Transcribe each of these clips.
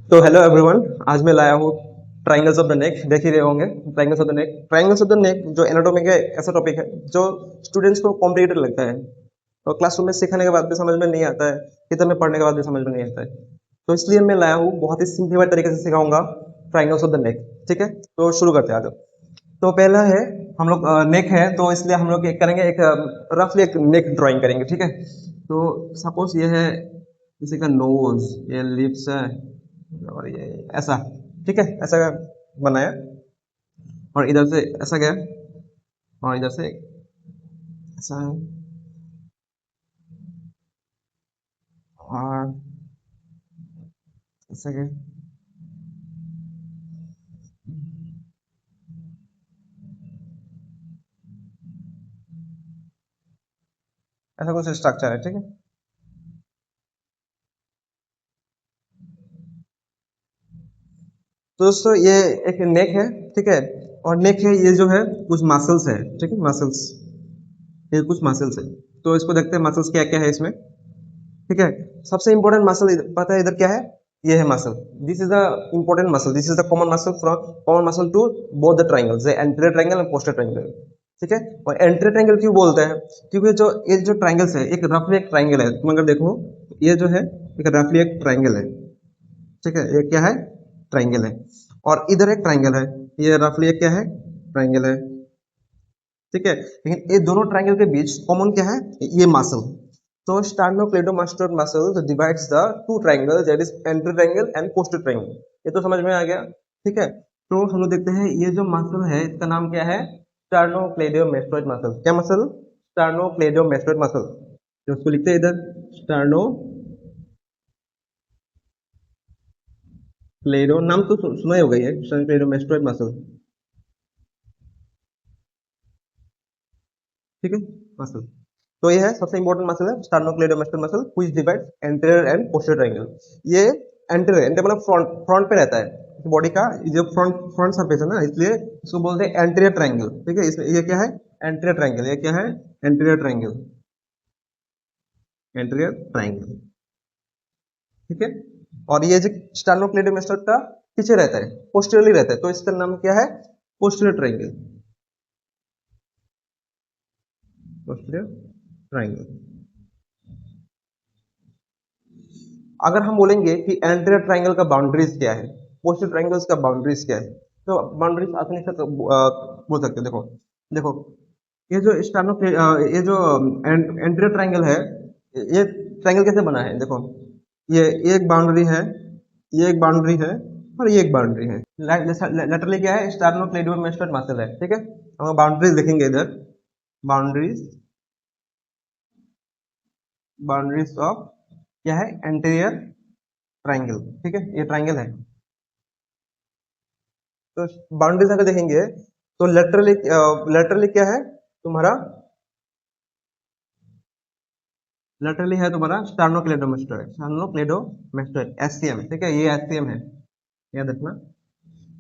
तो hello everyone. आज मैं लाया हूँ ट्राइंगल्स ऑफ द नेक। देख ही रहे होंगे triangles of the neck. Triangles of the नेक जो एनाटॉमी का ऐसा टॉपिक है जो स्टूडेंट्स को कॉम्प्लिकेटेड लगता है और क्लासरूम में सीखने के बाद भी समझ में नहीं आता है, किताब में पढ़ने के बाद भी समझ में नहीं आता है। तो इसलिए मैं लाया हूँ, बहुत ही सिंपलीफाइड तरीके से सिखाऊंगा ट्राइंगल्स ऑफ द नेक। ठीक है, तो शुरू करते हैं आज। तो पहला है, हम लोग नेक है तो इसलिए हम लोग एक करेंगे, एक रफली एक नेक ड्राइंग करेंगे। ठीक है, तो सपोज ये है किसी का नोज, ये लिप्स है और ये ऐसा। ठीक है, ऐसा बनाया और इधर से ऐसा गया और इधर से ऐसा और ऐसा गया। ऐसा कुछ स्ट्रक्चर है। ठीक है, तो दोस्तों ये एक नेक है। ठीक है, और नेक है, ये जो है कुछ मसल्स है। ठीक है, मसल्स, ये कुछ मसल्स है। तो इसको देखते हैं मसल्स क्या क्या है इसमें। ठीक है, सबसे इंपॉर्टेंट मसल पता है इधर क्या है? ये है muscle. This is the important muscle, this is the common muscle from common muscle to both the triangles, anterior triangle and posterior triangle. ठीक है, और एंटीरियर ट्राइंगल क्यों बोलते हैं? क्योंकि जो ये जो ट्राइंगल्स है, एक रफली एक ट्राइंगल है। तुम अगर देखो, ये जो है एक रफली एक ट्राइंगल है। ठीक है, ये क्या है? ट्राइंगल है। और इधर एक ट्राइंगल है, ये रफली एक क्या है? ट्राइंगल है। ठीक है, लेकिन ये दोनों ट्राइंगल के बीच कॉमन क्या है? ये मसल। तो sternocleidomastoid muscle that divides the two triangles, that is anterior triangle and posterior triangle। ये तो समझ में आ गया। ठीक है, तो हम लोग देखते हैं ये जो मसल है इसका नाम क्या है? sternocleidomastoid muscle। क्या मसल? sternocleidomastoid muscle। तो उसको लिखते हैं इधर sternocleido, नाम तो सुना ही होगा ये, sternocleidomastoid muscle। ठीक है, मसल। तो ये है सबसे इंपॉर्टेंट मसल है sternocleidomastoid muscle which divides anterior and posterior triangle। ये एंटीरियर, एंटीरियर मतलब फ्रंट, फ्रंट पे रहता है बॉडी का। जो फ्रंट फ्रंट सरफेस है ना, इसलिए इसको बोलते हैं एंटीरियर ट्रायंगल। ठीक है, इसमें ये क्या है? Anterior triangle. ये क्या है? Anterior triangle, anterior triangle. ठीक है, और ये जो sternocleidomastoid का पीछे रहता है, पोस्टीरियरली रहता है, तो इसका नाम क्या है? Posterior triangle, posterior triangle. अगर हम बोलेंगे कि एंटीरियर ट्रायंगल का बाउंड्रीज क्या है, पोस्टीरियर ट्रायंगल्स का बाउंड्रीज क्या है, तो बाउंड्रीज आसानी से बोल सकते हैं। देखो देखो, ये जो स्टानो, ये जो एंटीरियर ट्रायंगल है, ये ट्रायंगल कैसे बना है? देखो, ये एक बाउंड्री है, ये एक बाउंड्री है और ये एक बाउंड्री है। लेटरली क्या है? स्टार्नोक्लेडोमेस्टोइड मसल है। ठीक है, हम बाउंड्रीज देखेंगे इधर, बाउंड्रीज, बाउंड्रीज ऑफ क्या है? Anterior triangle. ठीक है, ये ट्रायंगल है। तो बाउंड्रीज अगर देखेंगे तो लेटरली, लेटरली क्या है तुम्हारा? लेटरली है तुम्हारा स्टार्नोक्लेडोमेस्टोइड, स्टार्नोक्लेडोमेस्टोइड एससीएम। ठीक है, ये एससीएम है, याद रखना।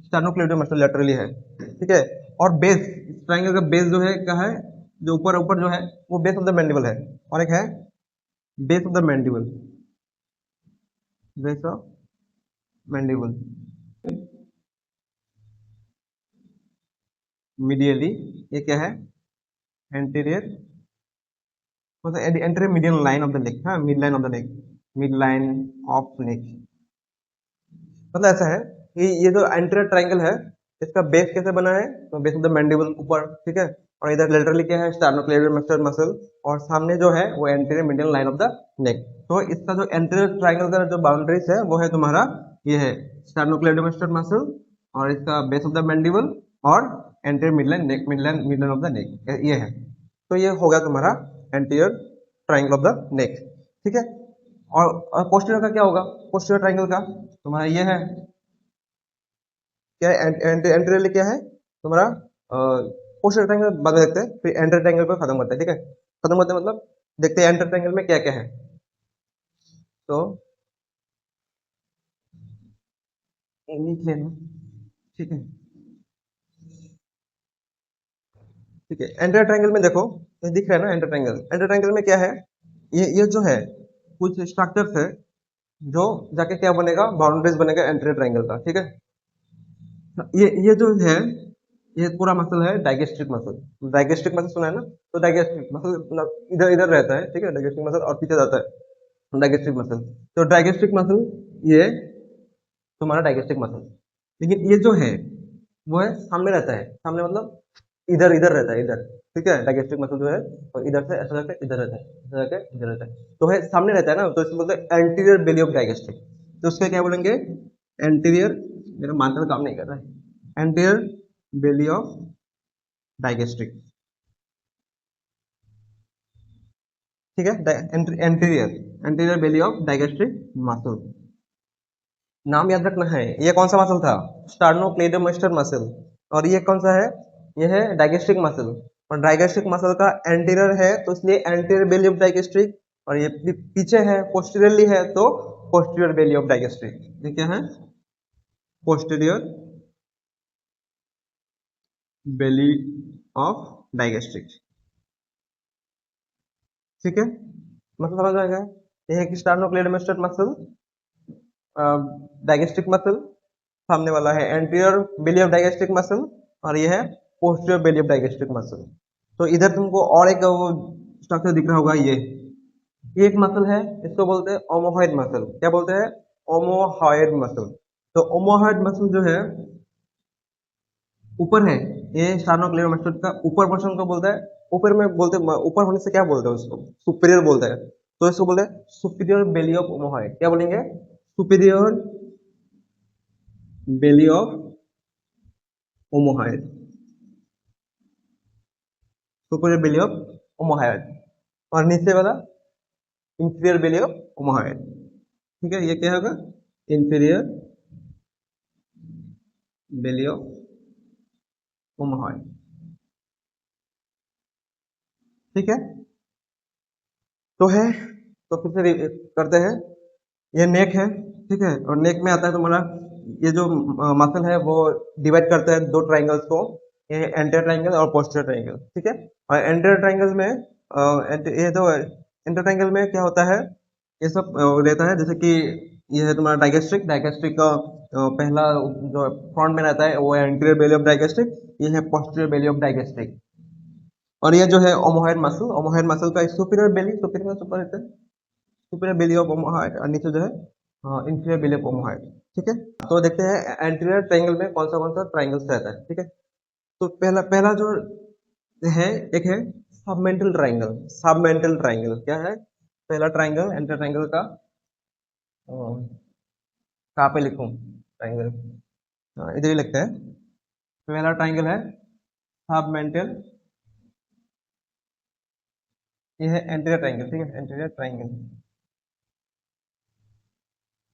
स्टार्नोक्लेडोमेस्टोइड लेटरली है। ठीक है, और बेस, ट्रायंगल का बेस जो है क्या है? जो ऊपर ऊपर जो है वो बेस ऑफ द मैंडिबल है, और एक है base of the mandible, base of mandible. Medially ये क्या है? एंटीरियर, मतलब anterior median line of the neck. हाँ, mid line of the neck, mid line of neck. मतलब ऐसा है कि ये जो एंटीरियर ट्रायंगल है, इसका बेस कैसे बना है? तो बेस ऑफ द मैंडिबल ऊपर। ठीक है, और इधर लेटरली क्या है? स्टार्नोक्लेडोमेस्टोइड मसल, और सामने जो है वो anterior median line of the नेक। तो इसका जो एंटीरियर ट्रायंगल का जो बाउंड्रीज है वो है तुम्हारा, ये है स्टार्नोक्लेडोमेस्टोइड मसल, और इसका बेस ऑफ द मैंडिबल, और anterior midline neck, midline of the नेक, ये है। तो ये हो गया तुम्हारा एंटीरियर ट्रायंगल ऑफ द नेक। ठीक है, और पोस्टीरियर का क्या होगा? पोस्टीरियर ट्रायंगल का तुम्हारा ये है क्या है? एंटीरियर क्या है तुम्हारा? पोस्टीरियर ट्रायंगल बाद में देखते हैं, फिर एंटीरियर ट्रायंगल पर खत्म करते हैं। ठीक है, खत्म करते हैं मतलब देखते हैं एंटीरियर ट्रायंगल में क्या क्या है। तो लिख लेना। ठीक है, ठीक है, एंटीरियर ट्रायंगल में देखो, ये दिख रहा है ना एंटीरियर ट्रायंगल। एंटीरियर ट्रायंगल में क्या है? ये जो है कुछ स्ट्रक्चर्स है, जो जाके क्या बनेगा, बाउंड्रीज बनेगा एंटीरियर ट्रायंगल का, ठीक है। ये जो है, ये पूरा मसल है डाइगेस्ट्रिक मसल। डाइगेस्ट्रिक मसल सुना है ना, तो डाइगेस्ट्रिक मसल मतलब इधर इधर रहता है, ठीक है, डाइगेस्ट्रिक मसल और पीछे जाता है डाइगेस्ट्रिक मसल। तो डाइगेस्ट्रिक मसल ये तुम्हारा डाइगेस्ट्रिक मसल, लेकिन ये जो है वो है सामने रहता है, सामने मतलब इधर इधर रहता है इधर, ठीक है। डाइगेस्ट्रिक मसल जो है और इधर से ऐसा करके इधर रहता है, ऐसा करके इधर रहता है, तो है सामने रहता है ना, तो इसको बोलते हैं एंटीरियर बेली ऑफ डाइगेस्ट्रिक। तो उसका क्या बोलेंगे, एंटीरियर, मेरा मार्कर काम नहीं कर रहा है, एंटीरियर बेली ऑफ डाइगेस्ट्रिक, ठीक है। Anterior anterior belly of digastric muscle. नाम याद रखना है, ये कौन सा मसल था, स्टार्नोक्लेडोमास्टर मसल। और ये कौन सा है, ये है डाइगेस्ट्रिक मसल। और डाइगेस्ट्रिक मसल का एंटीरियर है तो इसलिए एंटीरियर बेली ऑफ डाइगेस्ट्रिक, और ये पीछे है पोस्टीरियरली है तो पोस्टीरियर बेली ऑफ डाइगेस्ट्रिक। ये क्या है, पोस्टीरियर बेली ऑफ डाइगेस्ट्रिक, ठीक है। मतलब समझ आएगा, ये है कि स्टार्नोक्लेडोमास्टर मसल, डाइगेस्ट्रिक मसल, सामने वाला है anterior belly of digastric muscle, और ये है posterior belly of digastric muscle. तो इधर तुमको और एक वो स्ट्रक्चर दिख रहा होगा, ये एक मसल है, इसको बोलते हैं ओमोहॉइड मसल। क्या बोलते हैं, ओमोहॉइड मसल। तो ओमोहॉइड मसल जो है ऊपर है, ये स्टार्नोक्लेडोमास्टर का ऊपर पोर्शन को बोलता है। ऊपर में बोलते हैं, ऊपर होने से क्या बोलते हैं उसको, सुपीरियर बोलते हैं। तो इसको बोलते हैं सुपीरियर बेली ऑफ ओमोहॉइड। क्या बोलेंगे, superior belly of omohyoid, superior belly of omohyoid. और नीचे वाला इंफीरियर बेली ऑफ ओमोहॉइड, ठीक है। ये क्या होगा, इंफीरियर बेली ऑफ ओमोहॉइड, ठीक है। तो है, तो फिर से करते हैं। ये नेक है, ठीक है, और नेक में आता है तुम्हारा ये जो मसल है वो डिवाइड करता है दो ट्राइंगल्स को, ये एंटीरियर ट्राइंगल और पोस्टीरियर ट्राइंगल, ठीक है। और एंटीरियर ट्राइंगल में ये तो एंटीरियर ट्राइंगल में क्या होता है, ये सब रहता है, जैसे कि ये है तुम्हारा डाइगेस्ट्रिक, डाइगेस्ट्रिक का पहला जो फ्रंट में रहता है वो है एंटीरियर बेली ऑफ डाइगेस्ट्रिक, ये है पोस्टीरियर बेली ऑफ डाइगेस्ट्रिक। और ये जो है ओमोहॉइड मसल, ओमोहॉइड मसल का सुपीरियर बेली, सुपीरियर सुपर रहता है, सुपीरियर बेली ऑफ ओमोहॉइड, और नीचे जो है इंफीरियर बेली ऑफ ओमोहॉइड, ठीक है। तो देखते हैं एंटीरियर ट्रायंगल में कौन सा ट्रायंगल्स रहता है, ठीक है। तो पहला पहला जो है, एक है सबमेंटल ट्रायंगल। सबमेंटल ट्रायंगल क्या है, पहला ट्रायंगल एंटीरियर ट्रायंगल का, कहाँ पे लिखूं ट्रायंगल, इधर ही लिखते हैं। पहला ट्रायंगल है सबमेंटल, ये है एंटीरियर ट्रायंगल, ठीक है, एंटीरियर ट्रायंगल,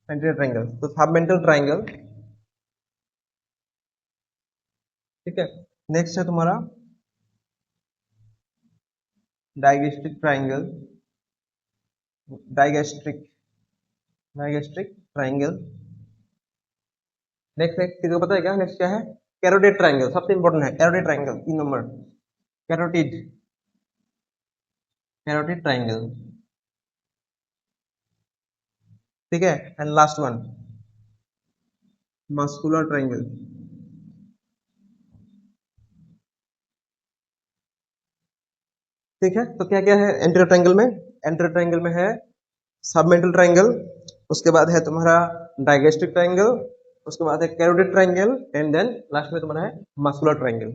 एंटीरियर ट्रायंगल। तो सबमेंटल ट्रायंगल, ठीक है। नेक्स्ट है तुम्हारा digastric triangle, digastric digastric triangle. Next next किसी को पता है क्या, नेक्स्ट क्या है, कैरोटिड ट्रायंगल, सबसे इंपॉर्टेंट है carotid triangle, 3 number, carotid, carotid triangle, ठीक है। And last one muscular triangle, ठीक है। तो क्या क्या है एंटीरियर ट्रायंगल में, एंटीरियर ट्रायंगल में है सबमेंटल ट्रायंगल, उसके बाद है तुम्हारा डाइगेस्ट्रिक ट्रायंगल, उसके बाद है carotid triangle, and then last में तुम्हारा है मस्कुलर ट्रायंगल,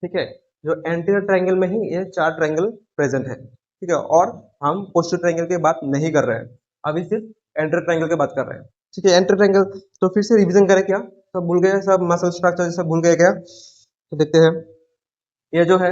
ठीक है। जो एंटीरियर ट्रायंगल में ही ये 4 ट्रायंगल प्रेजेंट है, ठीक है। और हम पोस्टीरियर ट्रायंगल की बात नहीं कर रहे हैं, अभी सिर्फ एंटीरियर ट्रायंगल की बात कर रहे हैं, ठीक है। एंटीरियर ट्रायंगल, तो फिर से रिवीजन करें क्या, सब भूल गए, सब मसल स्ट्रक्चर सब भूल गए क्या, तो देखते हैं। ये जो है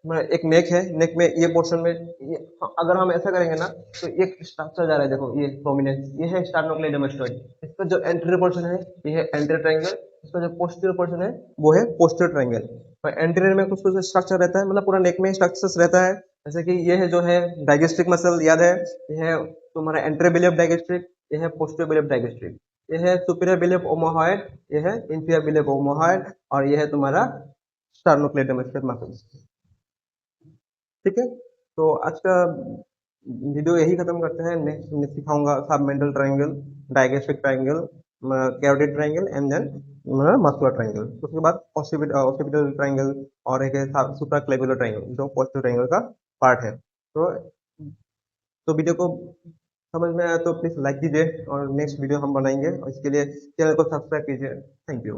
एक नेक है, नेक में ये पोर्शन में ये, अगर हम ऐसा करेंगे ना तो एक स्ट्रक्चर जा रहा है, देखो ये प्रोमिनेंस, ये है स्टार्नोक्लेडोमास्टोइड, इसका जो एंटीरियर पोर्शन है ये है एंटीरियर ट्रायंगल, इसका जो पोस्टीरियर पोर्शन है वो है पोस्टीरियर ट्रायंगल। और एंटीरियर में कुछ कुछ स्ट्रक्चर रहता है, मतलब पूरा नेक में स्ट्रक्चर्स रहता है, जैसे कि ये है जो है डाइगेस्ट्रिक मसल, याद है, ये है तुम्हारा एंटीरियर बेली ऑफ डाइगेस्ट्रिक, ये है पोस्टीरियर बेली ऑफ डाइगेस्ट्रिक, ये है सुपीरियर बेली ऑफ ओमोहॉइड, ये है इंफीरियर बेली ऑफ ओमोहॉइड, और ये है तुम्हारा स्टार्नोक्लेडोमास्टोइड मसल्स, ठीक है। तो आज का वीडियो यही खत्म करते हैं, नेक्स्ट मैं सिखाऊंगा सब mental triangle, digastric triangle, carotid triangle and then muscular triangle. उसके बाद ऑक्सीपिटल ट्रायंगल और एक सुप्राक्लेविकुलर ट्रायंगल जो पोस्टीरियर ट्रायंगल का पार्ट है। तो वीडियो को समझ में आया तो प्लीज लाइक कीजिए और नेक्स्ट वीडियो हम बनाएंगे और इसके लिए चैनल को सब्सक्राइब कीजिए। Thank you.